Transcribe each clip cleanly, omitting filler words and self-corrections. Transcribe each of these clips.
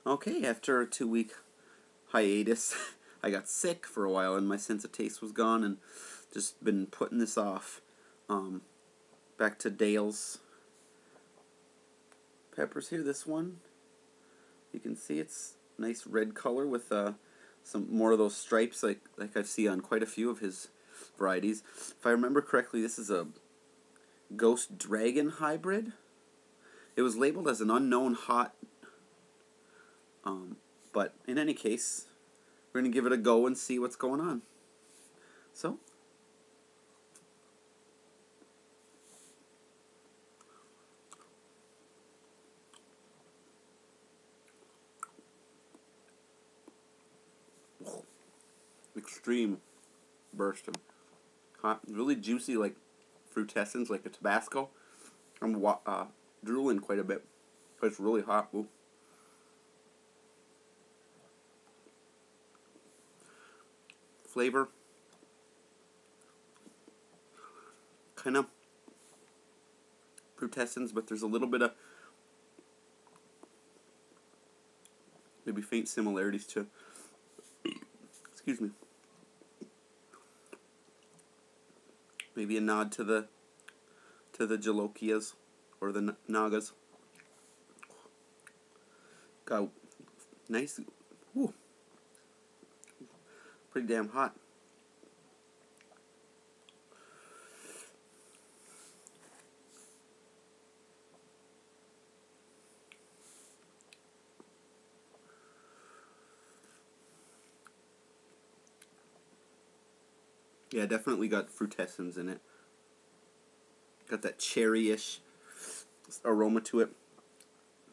Okay, after a 2 week hiatus, I got sick for a while and my sense of taste was gone, and just been putting this off. Um, Back to Dale's peppers here. This one, you can see it's nice red color with some more of those stripes like I see on quite a few of his varieties. If I remember correctly, this is a Ghost Dragon hybrid. It was labeled as an unknown hot, but in any case, we're going to give it a go and see what's going on. So, extreme burst of hot, really juicy, like fruitessence, like a Tabasco. I'm drooling quite a bit, but it's really hot. Ooh. Flavor, kind of fruitessence, but there's a little bit of maybe faint similarities to, excuse me, maybe a nod to the Jalokias or the Nagas. Got nice, ooh, pretty damn hot. Yeah, definitely got fruitessence in it. Got that cherry-ish aroma to it.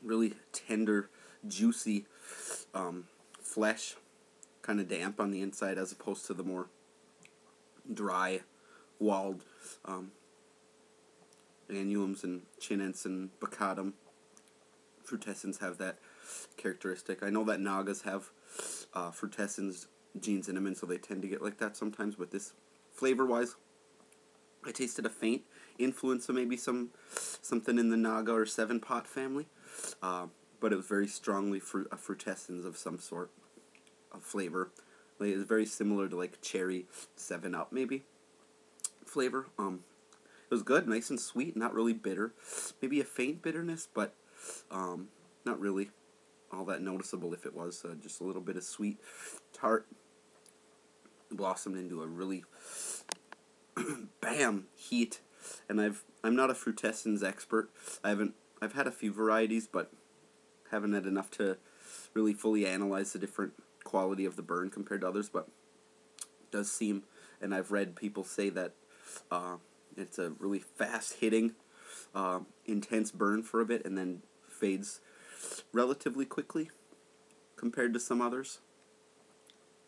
Really tender, juicy flesh. Kind of damp on the inside as opposed to the more dry, walled annuums and chinense and bacatum. Fruitessence have that characteristic. I know that Nagas have fruitessence genes in them, and so they tend to get like that sometimes. But this, flavor-wise, I tasted a faint influence of maybe something in the Naga or 7-pot family, but it was very strongly a fruitessence of some sort of flavor. Like, it's very similar to like cherry 7-Up maybe flavor. It was good, nice and sweet, not really bitter. Maybe a faint bitterness, but not really all that noticeable if it was. Just a little bit of sweet tart blossomed into a really bam heat. And I'm not a fruitessence expert. I've had a few varieties, but haven't had enough to really fully analyze the different quality of the burn compared to others. But it does seem, and I've read people say that it's a really fast hitting, intense burn for a bit, and then fades relatively quickly compared to some others.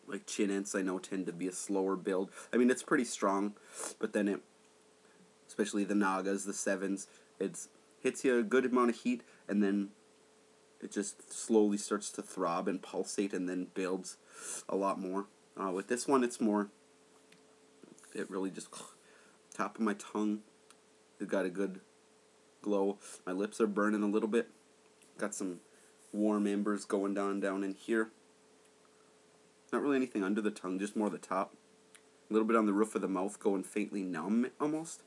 Like chinense, I know, tend to be a slower build. I mean, it's pretty strong, but then especially the Nagas, the 7s, it hits you a good amount of heat, and then it just slowly starts to throb and pulsate, and then builds a lot more. With this one, it's more, it really just, top of my tongue, it got a good glow. My lips are burning a little bit. Got some warm embers going down in here. Not really anything under the tongue, just more the top. A little bit on the roof of the mouth, going faintly numb, almost.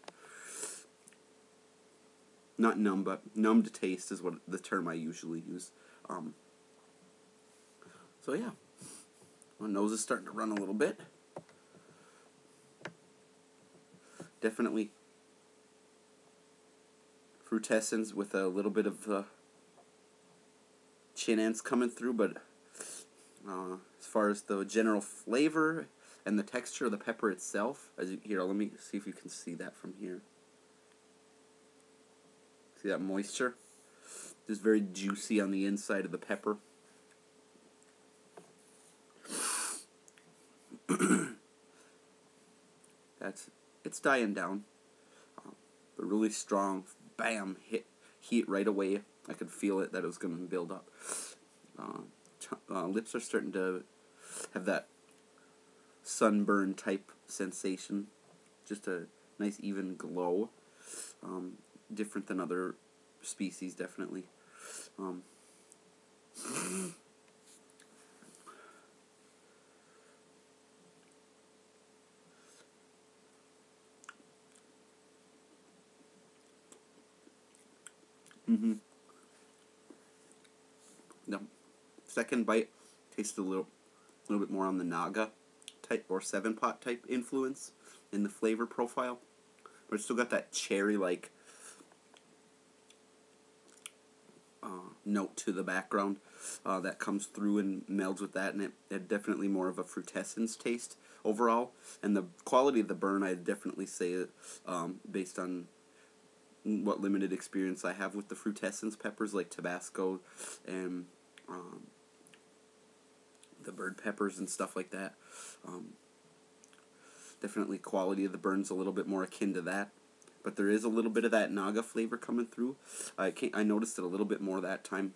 Not numb, but numb to taste is what the term I usually use. So yeah, my nose is starting to run a little bit. Definitely fruitessence with a little bit of chinense coming through, but as far as the general flavor and the texture of the pepper itself, here, let me see if you can see that from here. See that moisture? Just very juicy on the inside of the pepper. It's dying down, but really strong, bam, heat right away. I could feel it, that it was going to build up. Lips are starting to have that sunburn type sensation, just a nice even glow, different than other species, definitely. Mm-hmm. The second bite tastes a little bit more on the Naga type or 7-Pot type influence in the flavor profile, but it's still got that cherry like note to the background that comes through and melds with that, and it definitely more of a frutescence taste overall. And the quality of the burn, I'd definitely say, based on what limited experience I have with the frutescence peppers like Tabasco and the bird peppers and stuff like that. Definitely quality of the burn's a little bit more akin to that. But there is a little bit of that Naga flavor coming through. I noticed it a little bit more that time,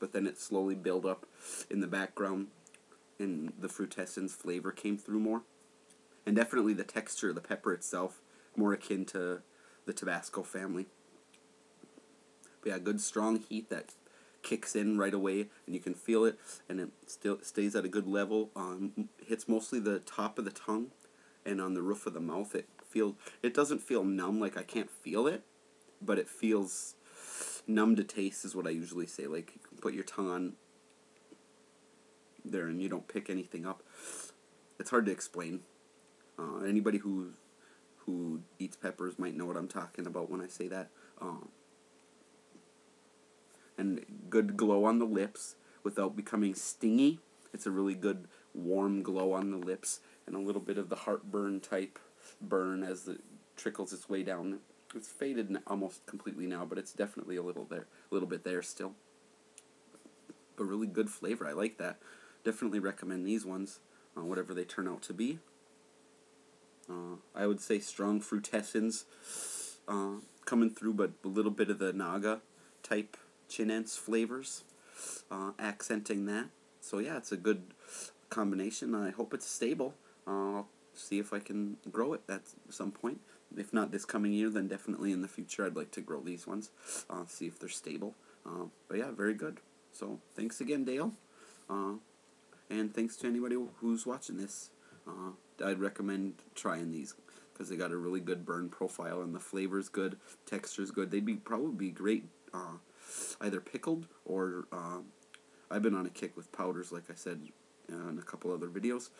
but then it slowly built up in the background, and the frutescence flavor came through more. And definitely the texture of the pepper itself, more akin to the Tabasco family. But yeah, good strong heat that kicks in right away, and you can feel it, and it still stays at a good level. Hits mostly the top of the tongue, and on the roof of the mouth. It doesn't feel numb, like I can't feel it, but it feels numb to taste is what I usually say. Like, you can put your tongue on there and you don't pick anything up. It's hard to explain. Anybody who eats peppers might know what I'm talking about when I say that. And good glow on the lips without becoming stingy. It's a really good warm glow on the lips, and a little bit of the heartburn type burn as it trickles its way down. It's faded almost completely now, but it's definitely a little bit there still. But really good flavor. I like that. Definitely recommend these ones, whatever they turn out to be. I would say strong frutescence coming through, but a little bit of the Naga type Chinense flavors accenting that. So yeah, it's a good combination. I hope it's stable. I'll see if I can grow it at some point. If not this coming year, then definitely in the future I'd like to grow these ones. See if they're stable. But yeah, very good. So thanks again, Dale. And thanks to anybody who's watching this. I'd recommend trying these because they got a really good burn profile, and the flavor's good, texture's good. They'd probably be great either pickled or I've been on a kick with powders, like I said in a couple other videos.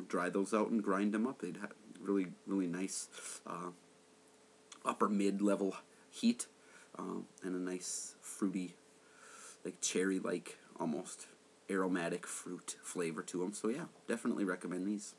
Dry those out and grind them up. They'd have really, really nice upper mid-level heat and a nice fruity, like cherry-like, almost aromatic fruit flavor to them. So yeah, definitely recommend these.